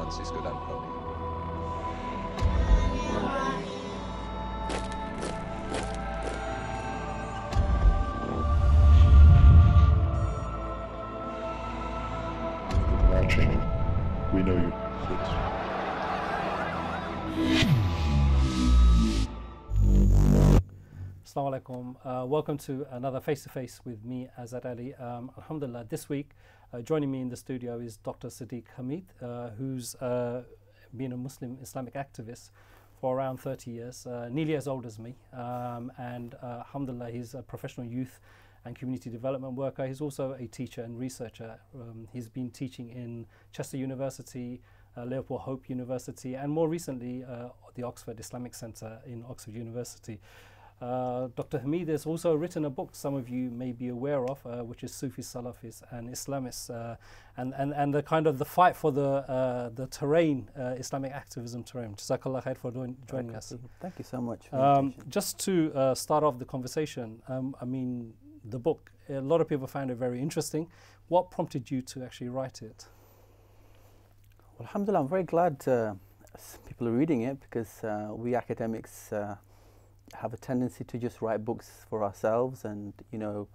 Francisco d'Ancona. Watching, we know you. Assalamu alaikum. Welcome to another face-to-face with me, Azad Ali. Alhamdulillah, this week joining me in the studio is Dr Sadek Hamid, who's been a Muslim Islamic activist for around 30 years, nearly as old as me, and alhamdulillah, he's a professional youth and community development worker. He's also a teacher and researcher. He's been teaching in Chester University, Leopold Hope University, and more recently the Oxford Islamic Centre in Oxford University. Dr Hamid has also written a book some of you may be aware of, which is Sufi Salafis and Islamists, and the kind of the fight for the terrain, Islamic activism terrain. Jazakallah khair for joining us. Thank you so much. Just to start off the conversation, I mean, the book, a lot of people found it very interesting. What prompted you to actually write it? Well, alhamdulillah, I'm very glad people are reading it, because we academics have a tendency to just write books for ourselves, and you know,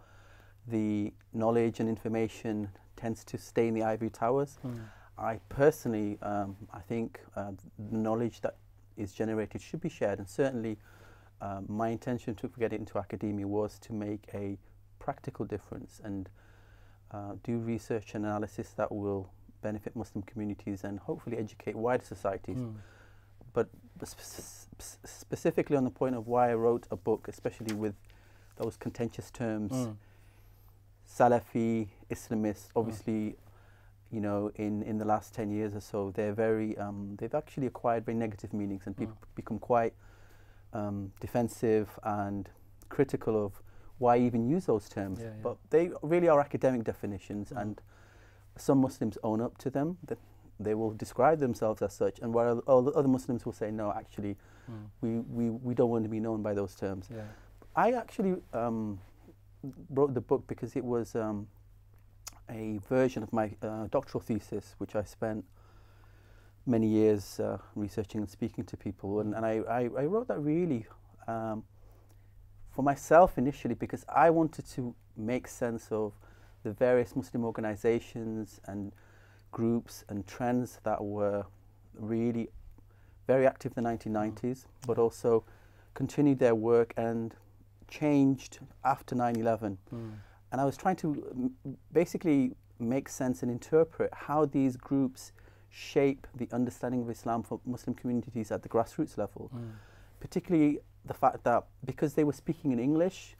the knowledge and information tends to stay in the ivory towers. I personally, I think the knowledge that is generated should be shared, and certainly my intention to get it into academia was to make a practical difference and do research and analysis that will benefit Muslim communities and hopefully educate wider societies. But specifically on the point of why I wrote a book, especially with those contentious terms, Salafi, Islamist, obviously, you know, in the last 10 years or so, they're very, they've actually acquired very negative meanings, and people become quite defensive and critical of why even use those terms. But they really are academic definitions, and some Muslims own up to them. That they will describe themselves as such, and while other Muslims will say, no, actually, we don't want to be known by those terms. I actually wrote the book because it was a version of my doctoral thesis, which I spent many years researching and speaking to people, and I wrote that really for myself initially, because I wanted to make sense of the various Muslim organizations and groups and trends that were really very active in the 1990s, but also continued their work and changed after 9/11. And I was trying to basically make sense and interpret how these groups shape the understanding of Islam for Muslim communities at the grassroots level. Particularly the fact that because they were speaking in English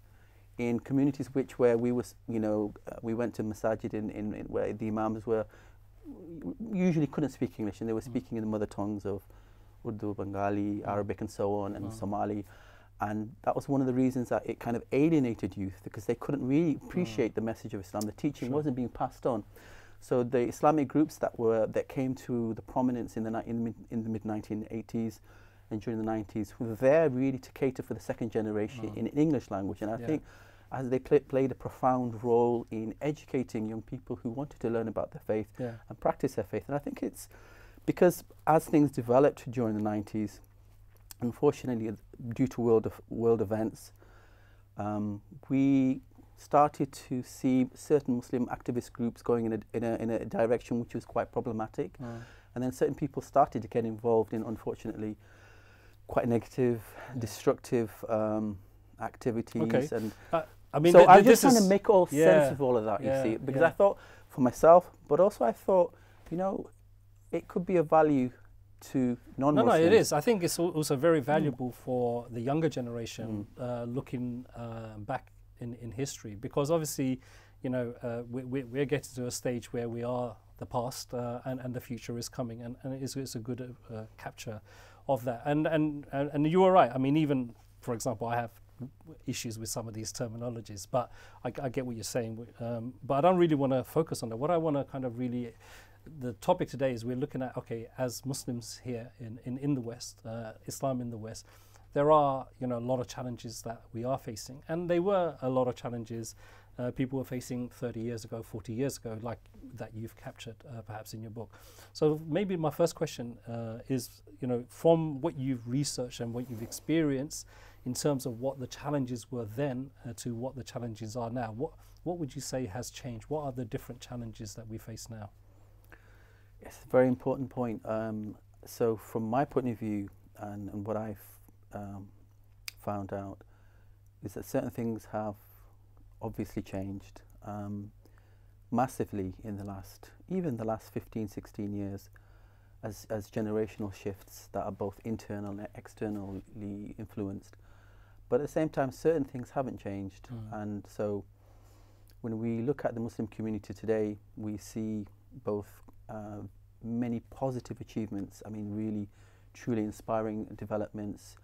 in communities where we was, you know, we went to masajid in where the imams were usually couldn't speak English, and they were speaking in the mother tongues of Urdu, Bengali, Arabic, and so on, and Somali. And that was one of the reasons that it kind of alienated youth, because they couldn't really appreciate the message of Islam. The teaching wasn't being passed on. So the Islamic groups that came to the prominence in the mid 1980s and during the 90s were there really to cater for the second generation in English language. And I think as they played a profound role in educating young people who wanted to learn about their faith and practice their faith. And I think it's because as things developed during the 90s, unfortunately, due to world events, we started to see certain Muslim activist groups going in a direction which was quite problematic. And then certain people started to get involved in, unfortunately, quite negative, destructive activities. And I mean, so I'm just trying to make sense of all of that, you see, because I thought for myself, but also I thought, you know, it could be of value to non-Muslims. No, it is. I think it's also very valuable for the younger generation looking back in history, because obviously, you know, we're getting to a stage where we are the past and the future is coming, and it's a good capture of that. And you were right. I mean, even, for example, I have issues with some of these terminologies, but I get what you're saying. But I don't really want to focus on that. What I want to kind of really, the topic today is we're looking at, okay, as Muslims here in the West, Islam in the West, there are, you know, a lot of challenges that we are facing, and they were a lot of challenges people were facing 30 years ago, 40 years ago, like that you've captured perhaps in your book. So maybe my first question is, you know, from what you've researched and what you've experienced in terms of what the challenges were then to what the challenges are now, what would you say has changed? What are the different challenges that we face now? Yes, very important point. So from my point of view and what I've found out is that certain things have obviously changed massively in the last 15, 16 years as generational shifts that are both internal and externally influenced. But at the same time, certain things haven't changed. And so when we look at the Muslim community today, we see both many positive achievements, I mean really truly inspiring developments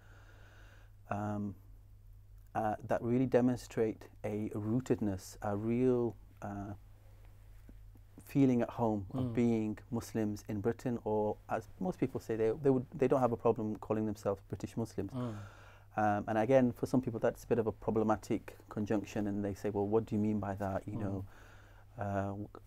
that really demonstrate a rootedness, a real feeling at home of being Muslims in Britain, or as most people say, they don't have a problem calling themselves British Muslims. And again, for some people that's a bit of a problematic conjunction, and they say, well, what do you mean by that? You know,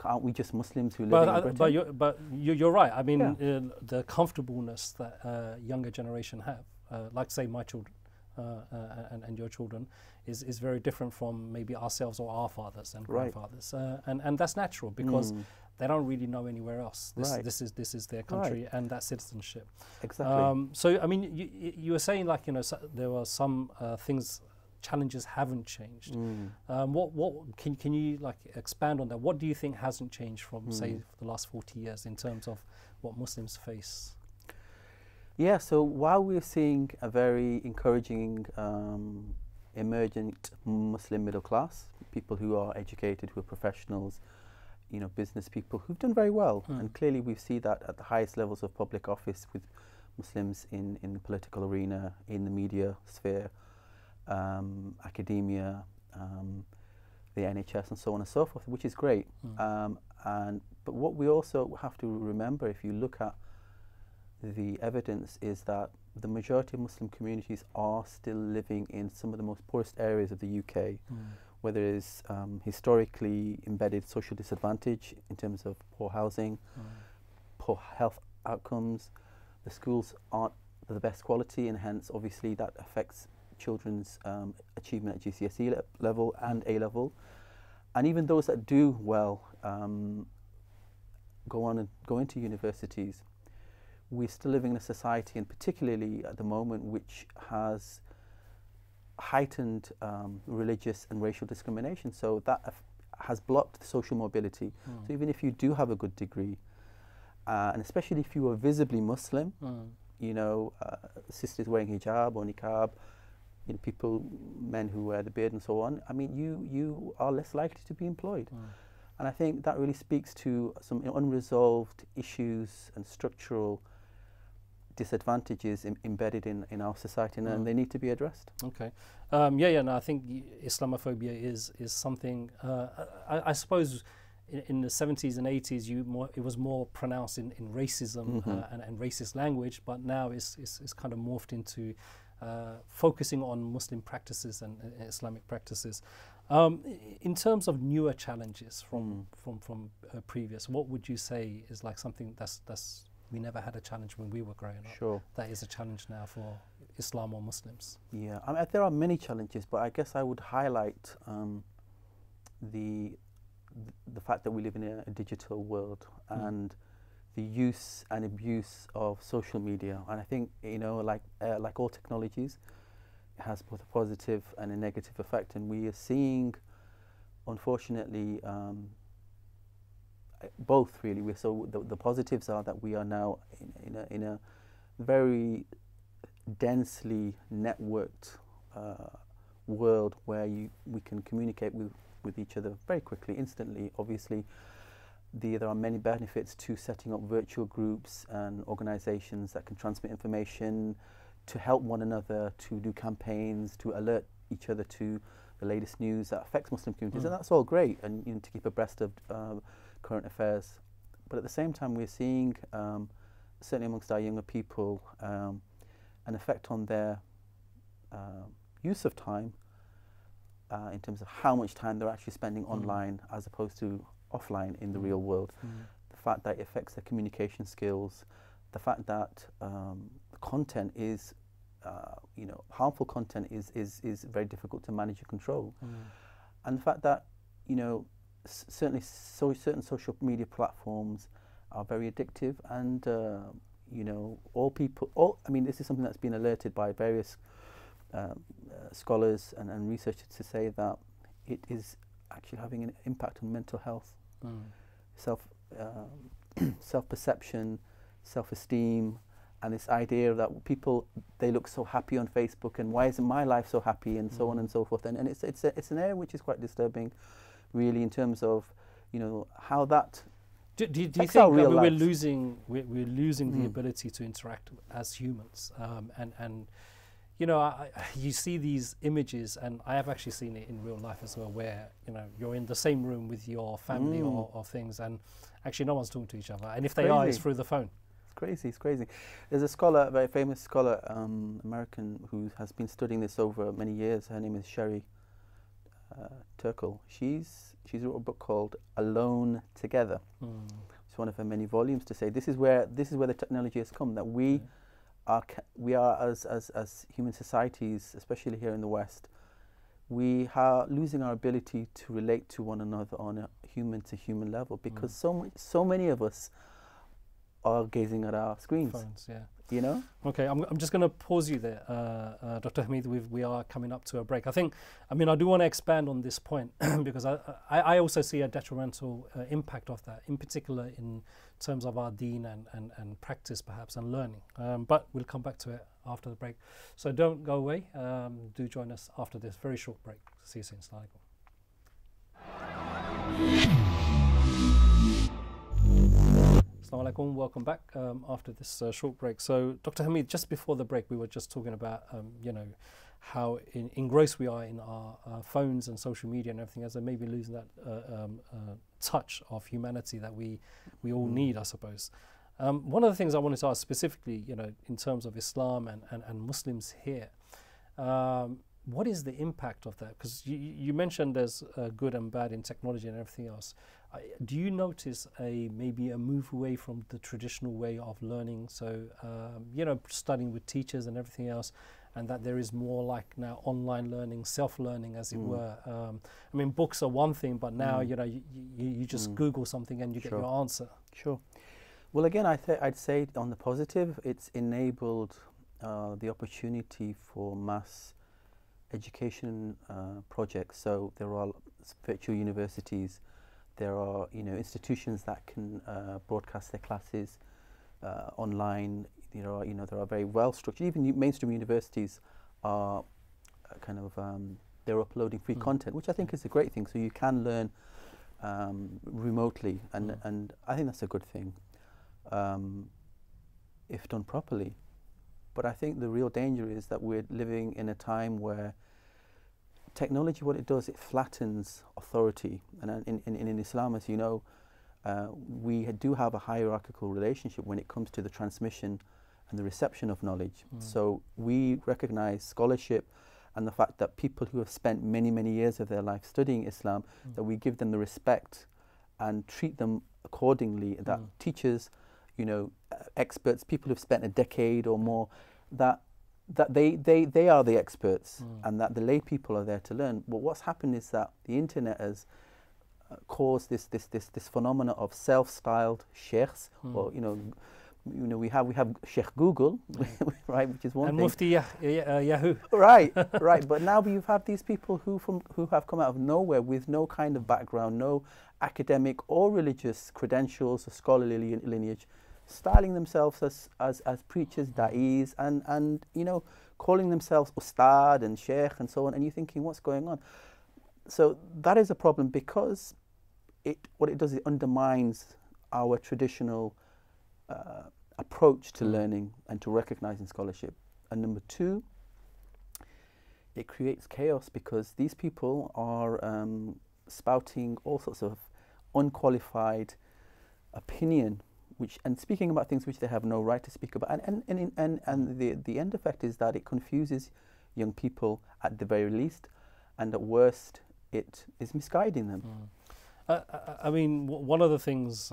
aren't we just Muslims who live in Britain? But you're right. I mean, the comfortableness that younger generation have, like say my children and your children, is very different from maybe ourselves or our fathers and grandfathers, and that's natural because they don't really know anywhere else. This is their country and that citizenship. Exactly. So I mean, you were saying, like, you know, there were some challenges haven't changed. What can you like expand on that? What do you think hasn't changed from say the last 40 years in terms of what Muslims face? Yeah, so while we're seeing a very encouraging emergent Muslim middle class, people who are educated, who are professionals, you know, business people who've done very well, and clearly we see that at the highest levels of public office with Muslims in the political arena, in the media sphere, academia, the NHS and so on and so forth, which is great. But what we also have to remember, if you look at the evidence, is that the majority of Muslim communities are still living in some of the most poorest areas of the UK, where there is historically embedded social disadvantage in terms of poor housing, poor health outcomes. The schools aren't the best quality, and hence obviously that affects children's achievement at GCSE level and A level. And even those that do well go into universities, we're still living in a society, and particularly at the moment, which has heightened religious and racial discrimination. So that has blocked social mobility. So even if you do have a good degree, and especially if you are visibly Muslim, you know, sisters wearing hijab or niqab, you know, people, men who wear the beard and so on, I mean, you are less likely to be employed. And I think that really speaks to some unresolved issues and structural disadvantages embedded in our society, and they need to be addressed. Okay. No, I think Islamophobia is something, I suppose in the 70s and 80s it was more pronounced in racism and racist language, but now it's kind of morphed into focusing on Muslim practices and Islamic practices. In terms of newer challenges from previous, what would you say is like something that's we never had a challenge when we were growing up? Sure. That is a challenge now for Islam or Muslims. Yeah, I mean, there are many challenges, but I guess I would highlight the fact that we live in a digital world and the use and abuse of social media. And I think, you know, like all technologies, it has both a positive and a negative effect. And we are seeing, unfortunately, both really. So the positives are that we are now in a very densely networked world where we can communicate with each other very quickly, instantly. Obviously, there are many benefits to setting up virtual groups and organizations that can transmit information, to help one another, to do campaigns, to alert each other to the latest news that affects Muslim communities, and that's all great, and to keep abreast of current affairs. But at the same time, we're seeing, certainly amongst our younger people, an effect on their use of time in terms of how much time they're actually spending online as opposed to offline in the real world. The fact that it affects their communication skills, the fact that the content is, harmful content is very difficult to manage and control. And the fact that, certain social media platforms are very addictive, and this is something that's been alerted by various scholars and researchers to say that it is actually having an impact on mental health, self-perception, self-esteem, and this idea that people, they look so happy on Facebook, and why isn't my life so happy, and so on and so forth. And it's an area which is quite disturbing, really, in terms of how that. Do you think we're losing the ability to interact as humans? And you see these images, and I have actually seen it in real life as well, where you're in the same room with your family or things, and actually no one's talking to each other, and if they are, it's through the phone. It's crazy. There's a scholar, a very famous scholar, American, who has been studying this over many years. Her name is Sherry Turkle. She's wrote a book called Alone Together. It's one of her many volumes to say this is where the technology has come, that we are as human societies, especially here in the West, we are losing our ability to relate to one another on a human to human level, because so many of us are gazing at our screens. Phones, yeah. Okay, I'm just going to pause you there, Dr. Hamid. We are coming up to a break. I do want to expand on this point because I also see a detrimental impact of that, in particular in terms of our deen and practice, perhaps, and learning. But we'll come back to it after the break. So don't go away. Do join us after this very short break. See you soon. Assalamu alaikum. Assalamu alaikum, welcome back after this short break. So, Dr. Hamid, just before the break, we were just talking about, how engrossed we are in our phones and social media and everything else, and maybe losing that touch of humanity that we all need, I suppose. One of the things I wanted to ask specifically, in terms of Islam and Muslims here, what is the impact of that? Because you mentioned there's good and bad in technology and everything else. Do you notice maybe a move away from the traditional way of learning? So, studying with teachers and everything else, and that there is more like now online learning, self-learning, as it were. Books are one thing, but now you just Google something and you get your answer. Sure. Well, again, I'd say on the positive, it's enabled the opportunity for mass education projects. So there are virtual universities. There are institutions that can broadcast their classes online. There are very well structured. Even mainstream universities are they're uploading free content, which I think is a great thing. So you can learn remotely, and I think that's a good thing if done properly. But I think the real danger is that we're living in a time where technology, what it does, it flattens authority. And in Islam, as you know, we do have a hierarchical relationship when it comes to the transmission and the reception of knowledge. So we recognize scholarship and the fact that people who have spent many, many years of their life studying Islam, that we give them the respect and treat them accordingly, that teachers, experts, people who've spent a decade or more, that they are the experts, and that the lay people are there to learn. But what's happened is that the internet has caused this phenomena of self-styled sheikhs, or we have Sheikh Google, right, which is one and thing. Mufti Yahoo. Right. But now you have these people who have come out of nowhere with no kind of background, no academic or religious credentials or scholarly lineage, styling themselves as preachers, da'is, and calling themselves ustad and sheikh and so on, and you're thinking, what's going on? So that is a problem, because what it does, it undermines our traditional approach to learning and to recognizing scholarship. And number two, it creates chaos, because these people are spouting all sorts of unqualified opinion, and speaking about things which they have no right to speak about, and the end effect is that it confuses young people at the very least, and at worst, it is misguiding them. I mean, one of the things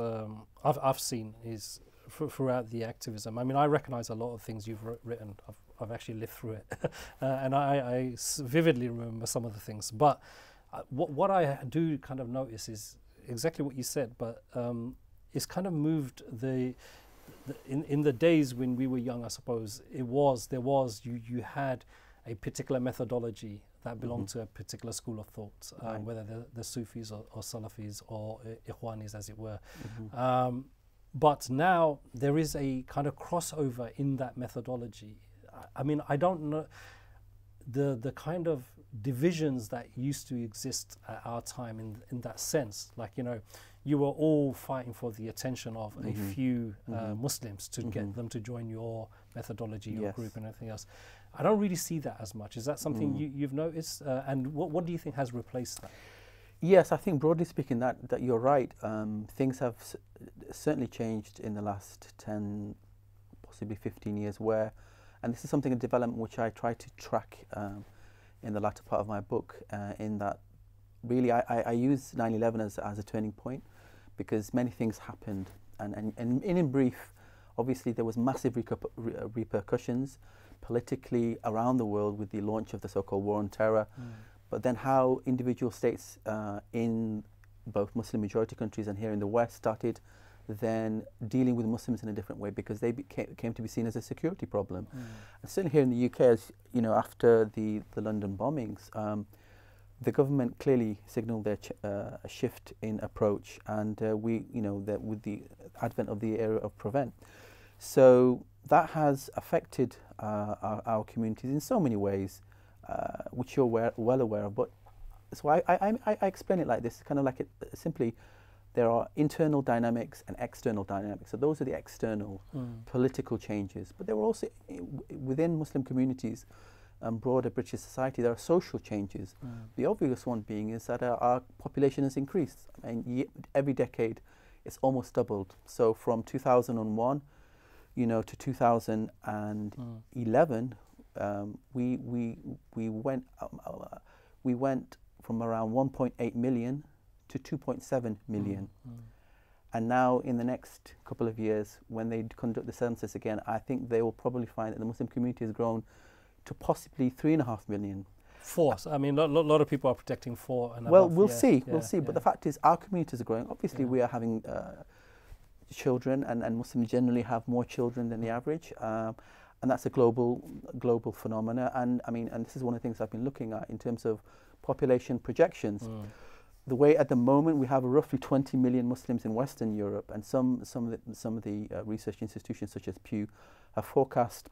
I've seen is throughout the activism. I mean, I recognise a lot of things you've written. I've actually lived through it, and I vividly remember some of the things. But what I do kind of notice is exactly what you said, but it's kind of moved in the days when we were young, I suppose, you had a particular methodology that belonged to a particular school of thought, whether the Sufis or Salafis or Ikhwanis, as it were. But now there is a kind of crossover in that methodology. I mean, I don't know the kind of divisions that used to exist at our time in that sense. Like, you know, you were all fighting for the attention of a few Muslims to get them to join your methodology, your group and everything else. I don't really see that as much. Is that something you've noticed? And what do you think has replaced that? Yes, I think broadly speaking that you're right. Things have certainly changed in the last 10, possibly 15 years where, and this is something, a development which I try to track in the latter part of my book, in that really I use 9/11 as a turning point, because many things happened. And in brief, obviously there was massive repercussions politically around the world with the launch of the so-called war on terror, but then how individual states in both Muslim majority countries and here in the West started then dealing with Muslims in a different way, because they came to be seen as a security problem. And certainly here in the UK, as you know, after the London bombings, the government clearly signalled their a shift in approach, and that with the advent of the era of prevent. So that has affected our communities in so many ways, which you're well aware of. But so I explain it like this, kind of like simply, there are internal dynamics and external dynamics. So those are the external political changes. But there were also, within Muslim communities and broader British society, there are social changes. The obvious one being is that our population has increased. And every decade, it's almost doubled. So from 2001, to 2011, we went from around 1.8 million to 2.7 million. And now in the next couple of years, when they conduct the census again, I think they will probably find that the Muslim community has grown to possibly 3.5 million. Four. I mean, a lot of people are predicting 4 and well, above. we'll see. But the fact is, our communities are growing. Obviously, we are having children, and Muslims generally have more children than the average. And that's a global phenomena. And I mean, and this is one of the things I've been looking at in terms of population projections. The way at the moment we have roughly 20 million Muslims in Western Europe, and some of the research institutions such as Pew have forecast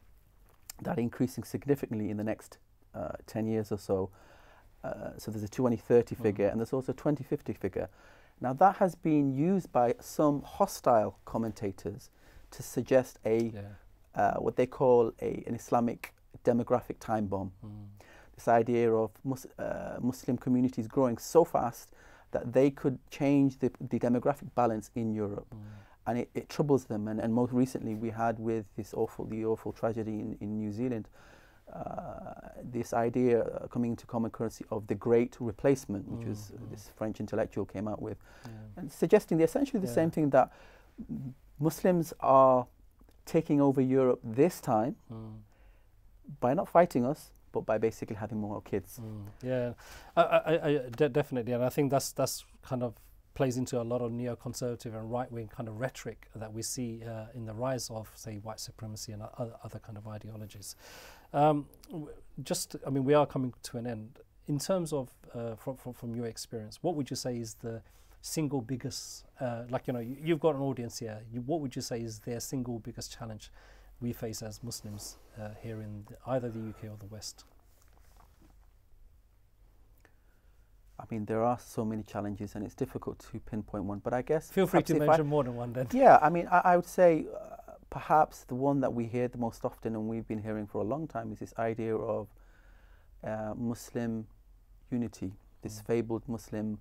that increasing significantly in the next 10 years or so. So there's a 2030 figure, and there's also a 2050 figure. Now that has been used by some hostile commentators to suggest what they call an Islamic demographic time bomb. This idea of Muslim communities growing so fast that they could change the demographic balance in Europe. And it troubles them. And most recently we had with the awful tragedy in New Zealand, this idea coming into common currency of the Great Replacement, which was this French intellectual came out with, and suggesting essentially the same thing, that Muslims are taking over Europe this time by not fighting us, but by basically having more kids. Definitely, and I think that's kind of plays into a lot of neoconservative and right-wing kind of rhetoric that we see in the rise of, say, white supremacy and other kind of ideologies. I mean, we are coming to an end. In terms of, from your experience, what would you say is the single biggest, you've got an audience here, what would you say is their single biggest challenge we face as Muslims here in either the UK or the West? I mean, there are so many challenges, and it's difficult to pinpoint one. But I guess feel free to mention more than one. Then, yeah, I mean, I would say perhaps the one that we hear the most often, and we've been hearing for a long time, is this idea of Muslim unity, this fabled Muslim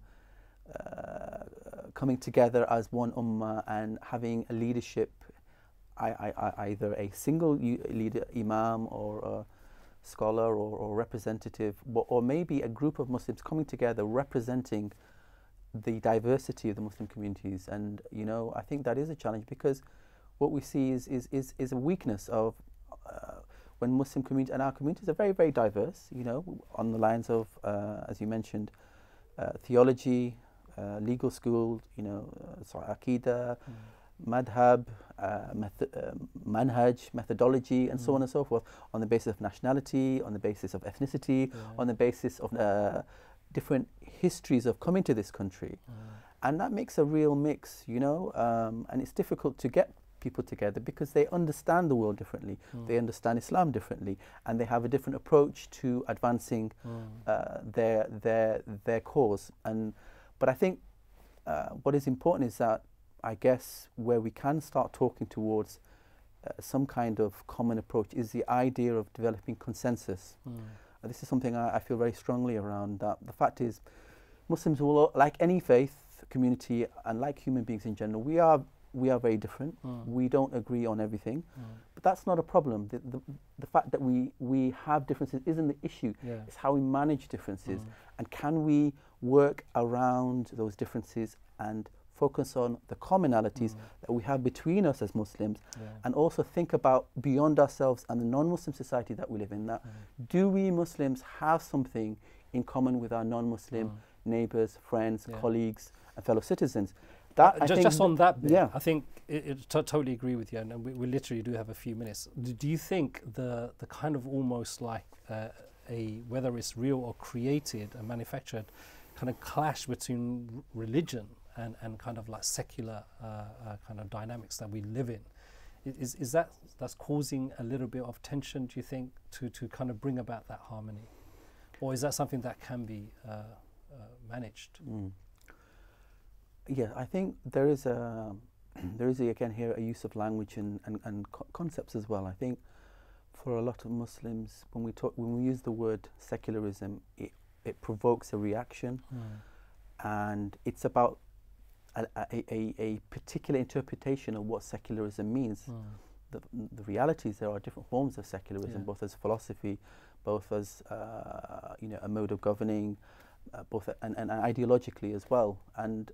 coming together as one ummah and having a leadership, either a single leader, imam, or scholar or representative, or maybe a group of Muslims coming together representing the diversity of the Muslim communities. And I think that is a challenge, because what we see is a weakness of when Muslim community, and our communities are very, very diverse, on the lines of, as you mentioned, theology, legal school, aqidah, madhab, manhaj, methodology, and so on and so forth, on the basis of nationality, on the basis of ethnicity, on the basis of different histories of coming to this country. And that makes a real mix, and it's difficult to get people together because they understand the world differently, they understand Islam differently, and they have a different approach to advancing their cause. But I think what is important is that, I guess, where we can start talking towards some kind of common approach is the idea of developing consensus. This is something I feel very strongly around. That the fact is, Muslims will, like any faith community and like human beings in general, we are very different. We don't agree on everything, but that's not a problem. The fact that we have differences isn't the issue. It's how we manage differences, and can we work around those differences and focus on the commonalities that we have between us as Muslims, and also think about beyond ourselves and the non-Muslim society that we live in. That do we Muslims have something in common with our non-Muslim neighbours, friends, colleagues, and fellow citizens? That just on that bit, I think totally agree with you, and we literally do have a few minutes. Do you think the kind of almost like whether it's real or created and manufactured kind of clash between religion and kind of like secular kind of dynamics that we live in, is that's causing a little bit of tension, do you think, to kind of bring about that harmony, or is that something that can be managed? Yeah, I think there is again here a use of language and concepts as well. I think for a lot of Muslims, when we use the word secularism, it provokes a reaction, and it's about a particular interpretation of what secularism means. The reality is there are different forms of secularism, both as philosophy, both as a mode of governing, both and ideologically as well. And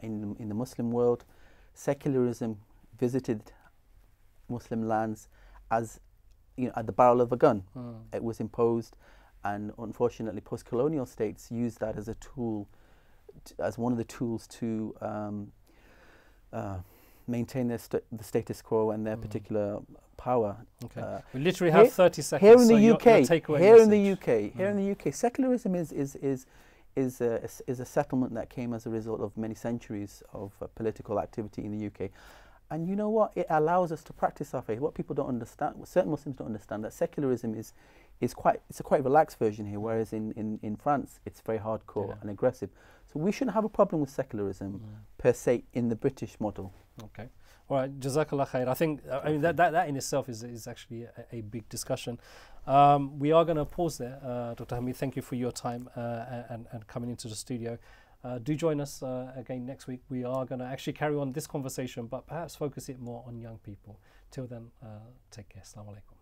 in the Muslim world, secularism visited Muslim lands as at the barrel of a gun. It was imposed, and unfortunately, post-colonial states used that as a tool, as one of the tools to maintain the status quo and their particular power. Okay, we literally have 30 seconds. Here in the UK, here in the UK, secularism is a settlement that came as a result of many centuries of political activity in the UK. And you know what? It allows us to practice our faith. What people don't understand, certain Muslims don't understand, that secularism is a quite relaxed version here, whereas in France it's very hardcore and aggressive. So we shouldn't have a problem with secularism per se in the British model. Okay. All right, Jazakallah khair. I think that in itself is actually a big discussion. We are going to pause there. Dr. Hamid, thank you for your time and coming into the studio. Do join us again next week. We are going to actually carry on this conversation, but perhaps focus it more on young people. Till then, take care. Assalamu alaikum.